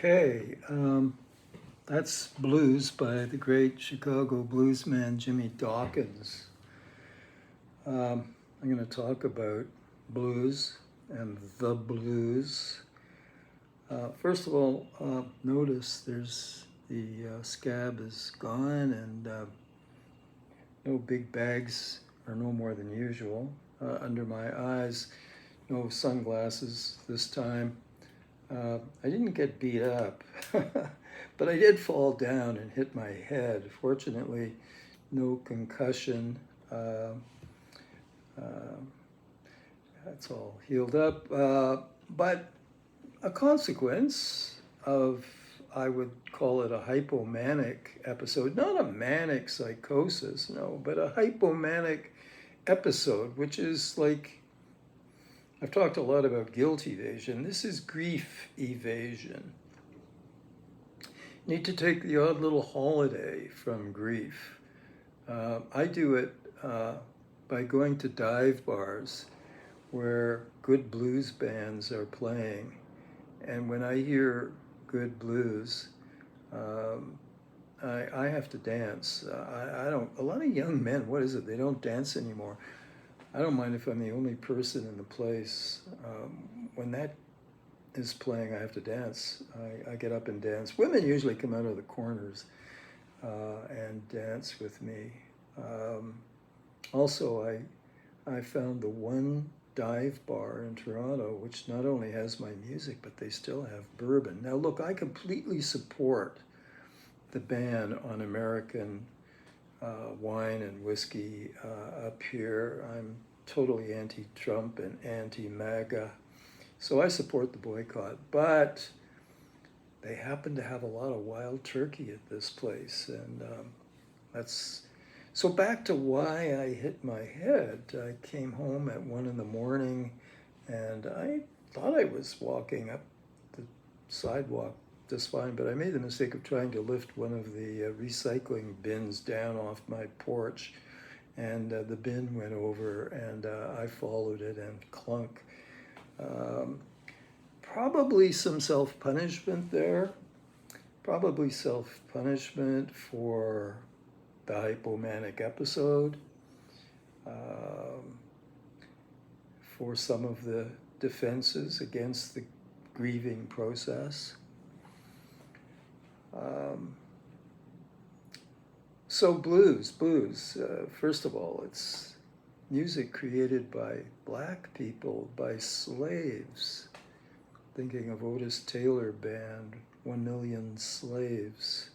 Okay, that's Blues by the great Chicago bluesman Jimmy Dawkins. I'm going to talk about blues and the blues. First of all, notice there's the scab is gone and no big bags are no more than usual under my eyes. No sunglasses this time. I didn't get beat up, but I did fall down and hit my head. Fortunately, no concussion. Uh, that's all healed up. But a consequence of, I would call it a hypomanic episode, not a manic psychosis, no, but a hypomanic episode, which is like, I've talked a lot about guilt evasion. This is grief evasion. You need to take the odd little holiday from grief. I do it by going to dive bars where good blues bands are playing. And when I hear good blues, I have to dance. I don't, a lot of young men, what is it? They don't dance anymore. I don't mind if I'm the only person in the place. When that is playing, I have to dance. I get up and dance. Women usually come out of the corners and dance with me. Also, I found the one dive bar in Toronto which not only has my music, but they still have bourbon. Now, look, I completely support the ban on American wine and whiskey up here. I'm totally anti-Trump and anti-MAGA, so I support the boycott. But they happen to have a lot of wild turkey at this place, and that's so. Back to why I hit my head. I came home at 1 in the morning, and I thought I was walking up the sidewalk just fine, but I made the mistake of trying to lift one of the recycling bins down off my porch, and the bin went over, and I followed it and clunk. Probably some self-punishment there, probably self-punishment for the hypomanic episode, for some of the defenses against the grieving process. So blues. First of all, it's music created by black people, by slaves. Thinking of Otis Taylor Band, 1 Million Slaves.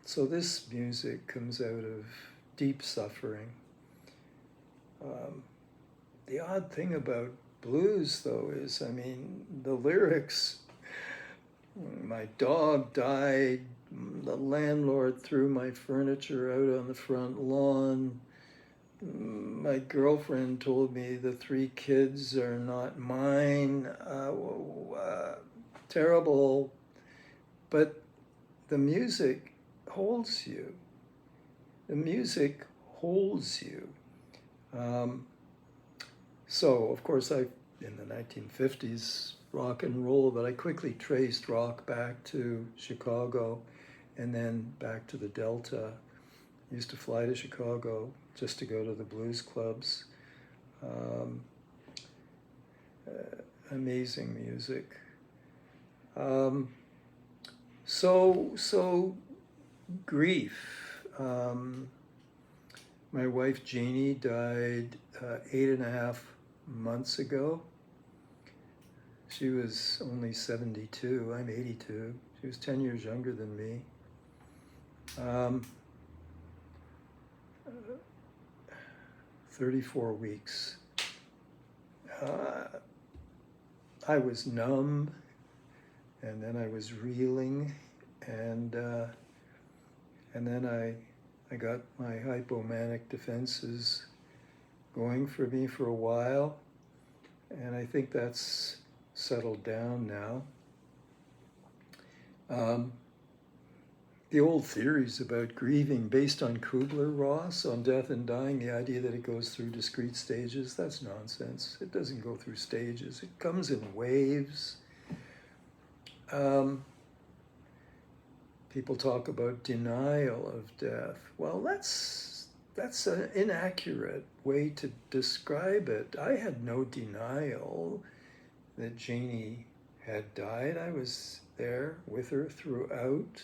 So this music comes out of deep suffering. The odd thing about blues, though, is, I mean, the lyrics, my dog died, the landlord threw my furniture out on the front lawn, my girlfriend told me the 3 kids are not mine, terrible, but the music holds you. The music holds you. So, of course, in the 1950s, rock and roll, but I quickly traced rock back to Chicago and then back to the Delta. I used to fly to Chicago just to go to the blues clubs. Amazing music. So grief. My wife Jeannie died 8.5 months ago. She was only 72. I'm 82. She was 10 years younger than me. 34 weeks. I was numb, and then I was reeling, and then I got my hypomanic defenses going for me for a while, and I think that's settled down now. The old theories about grieving based on Kubler-Ross, on death and dying, the idea that it goes through discrete stages, that's nonsense. It doesn't go through stages. It comes in waves. Um, People talk about denial of death. Well, that's an inaccurate way to describe it. I had no denial that Jeannie had died. I was there with her throughout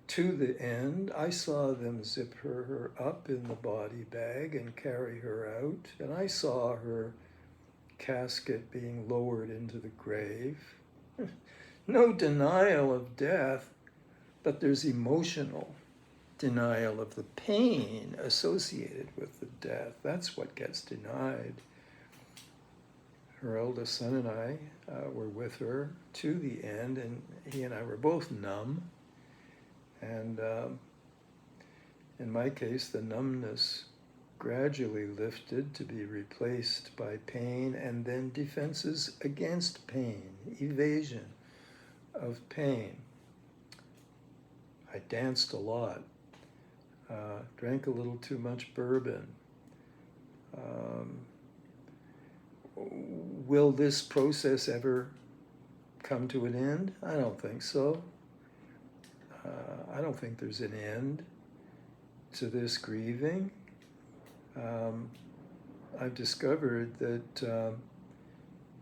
to the end. I saw them zip her up in the body bag and carry her out, and I saw her casket being lowered into the grave. No denial of death, but there's emotional denial of the pain associated with the death. That's what gets denied. Her eldest son and I were with her to the end, and he and I were both numb. And in my case, the numbness gradually lifted to be replaced by pain, and then defenses against pain, evasion of pain. I danced a lot, drank a little too much bourbon. Will this process ever come to an end? I don't think so. I don't think there's an end to this grieving. I've discovered that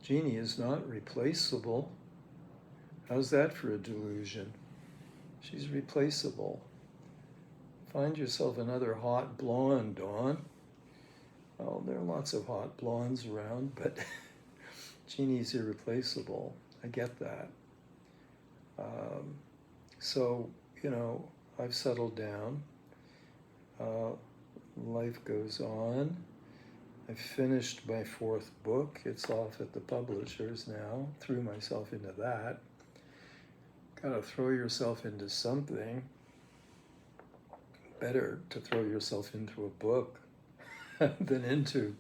Jeannie is not replaceable. How's that for a delusion? She's replaceable. Find yourself another hot blonde, Dawn. Oh, there are lots of hot blondes around, but Jeannie's irreplaceable. I get that. So, I've settled down. Life goes on. I've finished my 4th book. It's off at the publishers now. Threw myself into that. Gotta throw yourself into something. Better to throw yourself into a book than into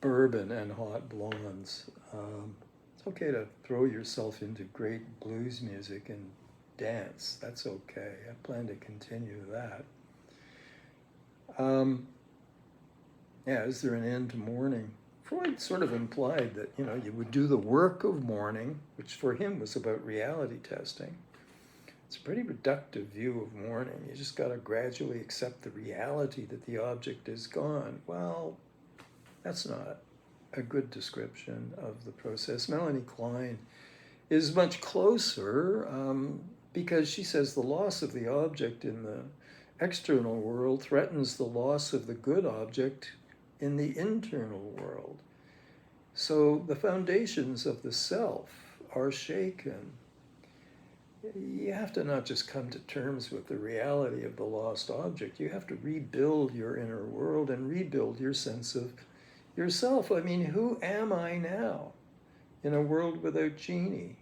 bourbon and hot blondes. It's okay to throw yourself into great blues music and dance. That's okay. I plan to continue that. Is there an end to mourning? Freud sort of implied that, you would do the work of mourning, which for him was about reality testing. It's a pretty reductive view of mourning. You just got to gradually accept the reality that the object is gone. Well, that's not a good description of the process. Melanie Klein is much closer because she says the loss of the object in the external world threatens the loss of the good object in the internal world. So the foundations of the self are shaken. You have to not just come to terms with the reality of the lost object. You have to rebuild your inner world and rebuild your sense of yourself. I mean, who am I now in a world without Jeannie?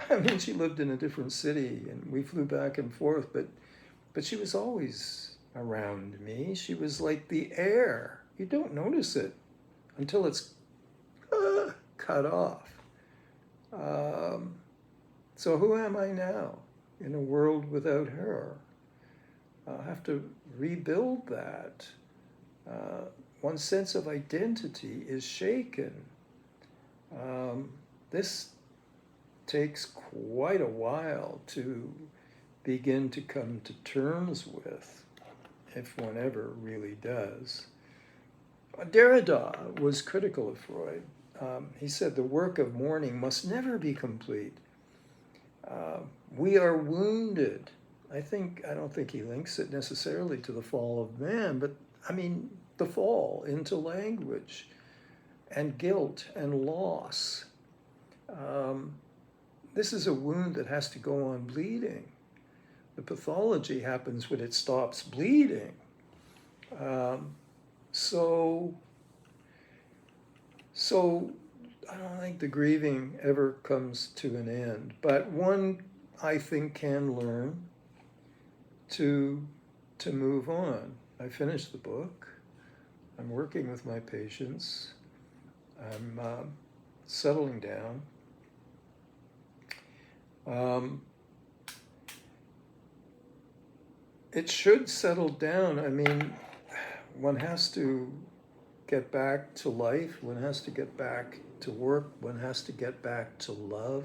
I mean, she lived in a different city and we flew back and forth, but she was always around me. She was like the air. You don't notice it until it's cut off. So who am I now in a world without her? I'll have to rebuild that. One's sense of identity is shaken. This takes quite a while to begin to come to terms with, if one ever really does. Derrida was critical of Freud. He said the work of mourning must never be complete. We are wounded. I don't think he links it necessarily to the fall of man, but I mean the fall into language and guilt and loss. This is a wound that has to go on bleeding. The pathology happens when it stops bleeding. So I don't think the grieving ever comes to an end, but one, I think, can learn to move on. I finished the book. I'm working with my patients. I'm settling down. It should settle down. I mean, one has to get back to life. One has to get back to work. One has to get back to love.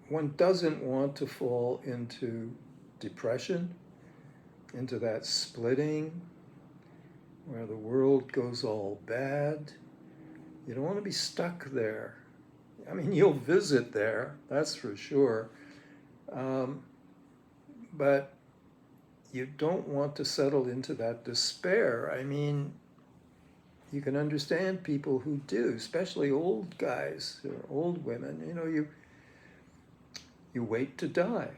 One doesn't want to fall into depression, into that splitting where the world goes all bad. You don't want to be stuck there. I mean, you'll visit there, that's for sure. But you don't want to settle into that despair. I mean, you can understand people who do, especially old guys or old women. You know, you wait to die.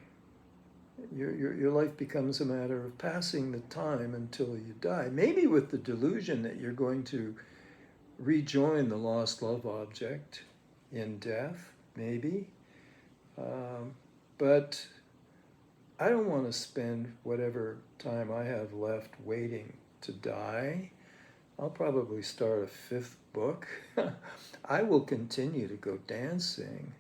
Your life becomes a matter of passing the time until you die. Maybe with the delusion that you're going to rejoin the lost love object in death, maybe. But I don't want to spend whatever time I have left waiting to die. I'll probably start a 5th book. I will continue to go dancing.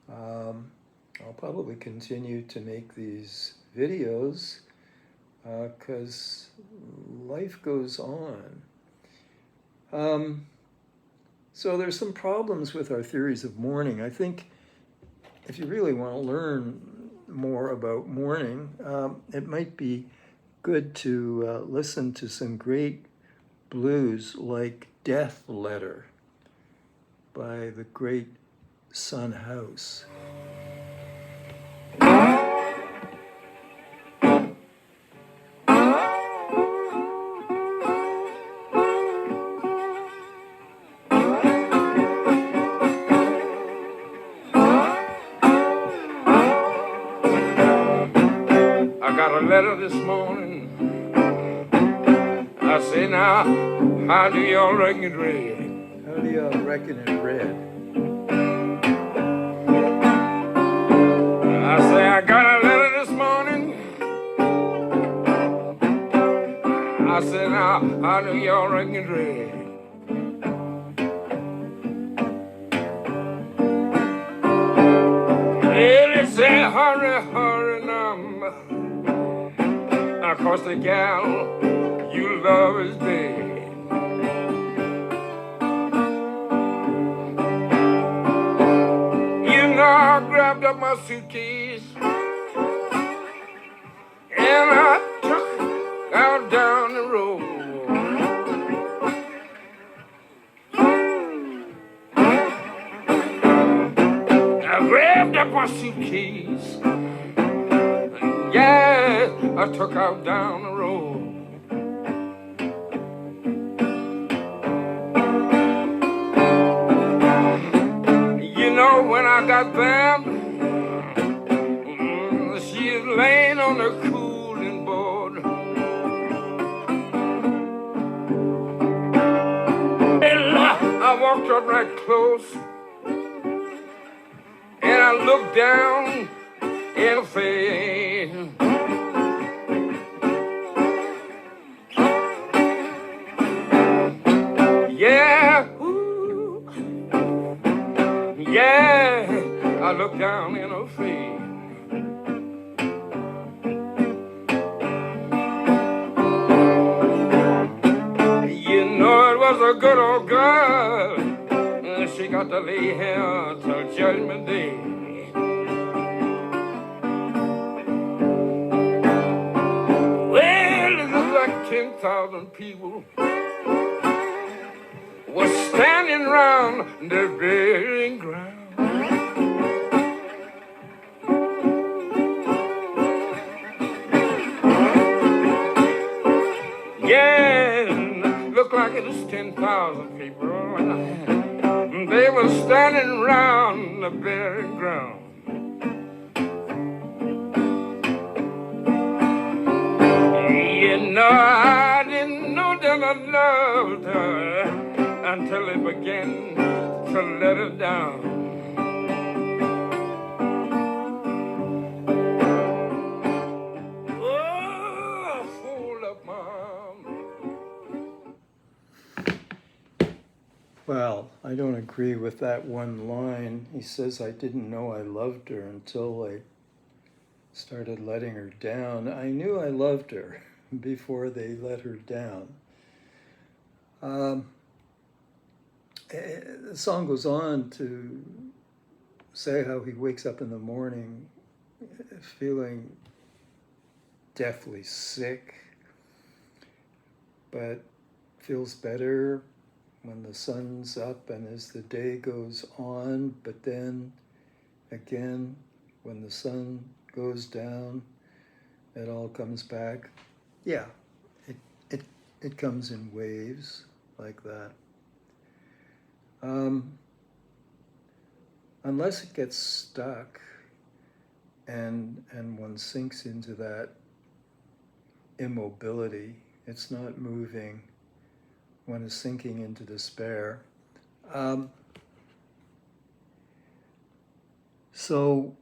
I'll probably continue to make these videos because life goes on. So there's some problems with our theories of mourning. I think if you really want to learn more about mourning, it might be good to listen to some great blues like Death Letter by the great Son House. I got a letter this morning. I say, now, how do y'all reckon it read? How do y'all reckon it read? I say, I got a letter this morning. I say, now, how do y'all reckon it read? Well, it said, hurry, hurry now, 'cause the gal you love is dead. You know, I grabbed up my suitcase and I took out down the road. I grabbed up my suitcase, yeah, I took out down the road. You know, when I got there, she is laying on the cooling board. Well, I walked up right close and I looked down in her face. Yeah, ooh, yeah, I looked down in her face. You know, it was a good old girl. She got to lay here till Judgment Day. Well, it looked like 10,000 people was standing round the burying ground. Yeah, looked like it was 10,000 people. They were standing round the burying ground. You know, I didn't know that I loved her until it began to let her down. Oh, hold up, Mom. Well, I don't agree with that one line. He says, I didn't know I loved her until I started letting her down. I knew I loved her before they let her down. The song goes on to say how he wakes up in the morning feeling deathly sick, but feels better when the sun's up and as the day goes on, but then again, when the sun goes down, it all comes back. Yeah, it, it, it comes in waves like that. Unless it gets stuck and one sinks into that immobility, it's not moving, one is sinking into despair. So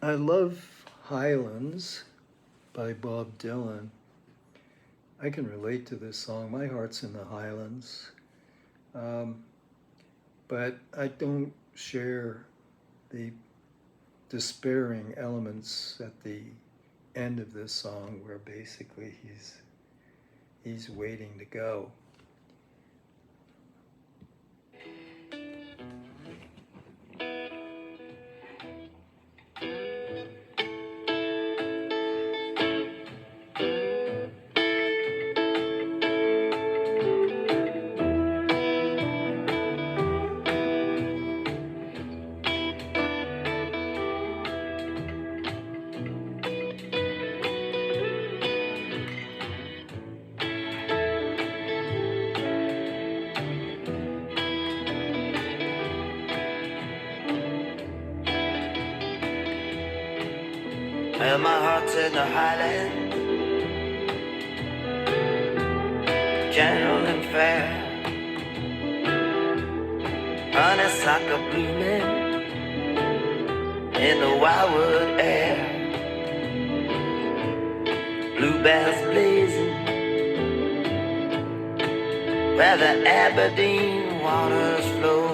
I love Highlands by Bob Dylan. I can relate to this song. My heart's in the Highlands. But I don't share the despairing elements at the end of this song where basically he's waiting to go. Well, my heart's in the highlands, gentle and fair, honeysuckle blooming in the wildwood air, bluebells blazing where the Aberdeen waters flow.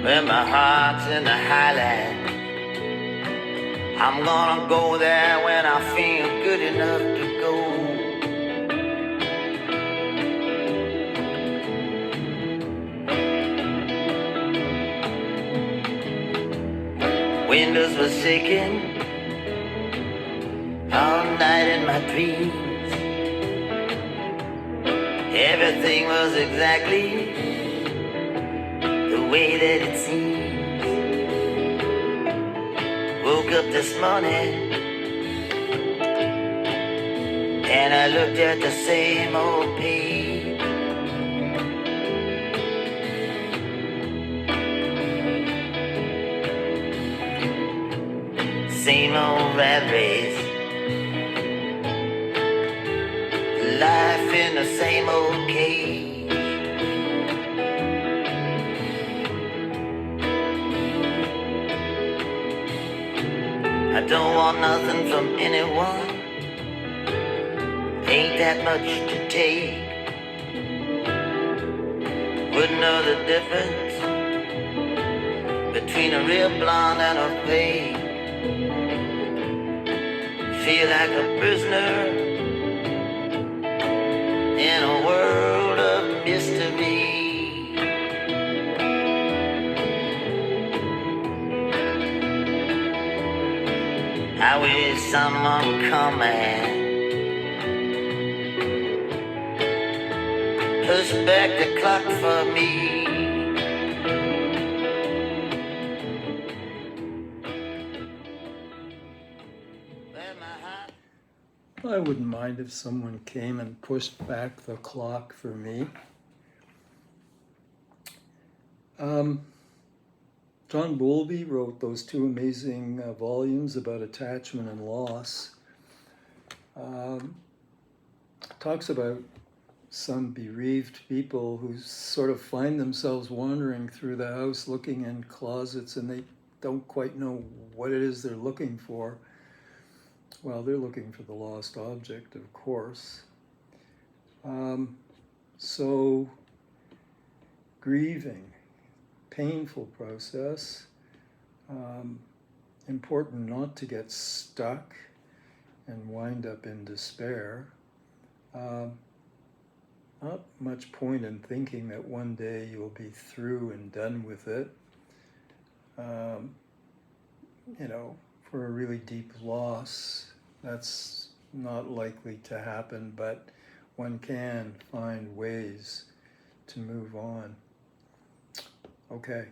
When my heart's in the highlands, I'm gonna go there when I feel good enough to go. Windows were shaking all night in my dreams. Everything was exactly the way that it seems. Woke up this morning and I looked at the same old page. Same old rat race, life in the same old cage. I don't want nothing from anyone, ain't that much to take. Wouldn't know the difference between a real blonde and a fake. Feel like a prisoner in a world of mystery. I wish someone come and push back the clock for me. I wouldn't mind if someone came and pushed back the clock for me. John Bowlby wrote those two amazing volumes about attachment and loss. Talks about some bereaved people who sort of find themselves wandering through the house looking in closets and they don't quite know what it is they're looking for. Well, they're looking for the lost object, of course. So, grieving, painful process. important not to get stuck and wind up in despair. Not much point in thinking that one day you'll be through and done with it. For a really deep loss, that's not likely to happen, but one can find ways to move on. Okay.